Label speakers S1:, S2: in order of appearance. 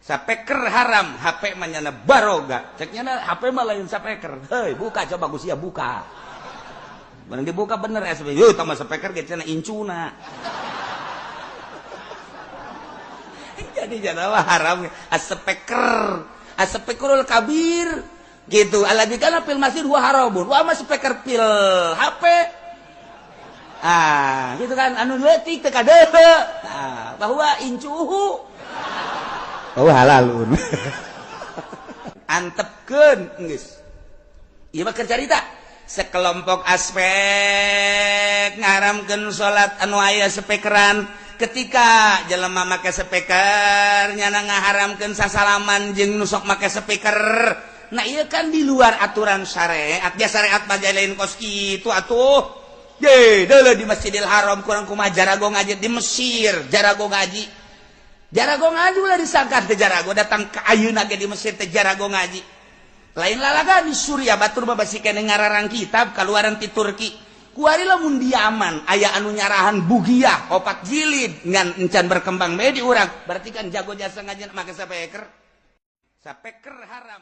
S1: Sapeker haram, HP manyana baroga. Ceknya HP mah lain sapeker. Hei, buka coba Gus ya buka. Barang dibuka bener SB. Yo tambah sapeker ge cenah incuna. Jadi jadalah haram asepeker. Asepekerul kabir. Gitu. Alladzi kana fil masjid huwa haramun. Wa ma speaker pil HP. Gitu kan anu leutik teu kadehe. Bahwa incuhu. Oh halalun. Antepkeun geus. Ieu mah keur carita. Sekelompok aspek ngaramkeun salat anu aya speakeran ketika jelema make speaker nyana ngaharamkeun sasalaman jeung nu sok make speaker. Nah ieu kan di luar aturan syariat. Ya syariat mah lain kos kitu atuh. Ye, deuleu di Masjidil Haram kurang kumaha jarago ngaji di Mesir, jarago ngaji. Jarago ngaji ulah disangkat teh jarago datang ke ayeuna ge di Mesir teh jarago ngaji. Lain lalaga di Suriah batur babasikeun ngararang kitab kaluaran ti Turki. Kuari lamun di Yaman aya anu nyarahan bugiah 4 jilid ngan encan berkembang bae di urang. Berarti kan jago jasa ngaji make sapeker. Sapeker haram.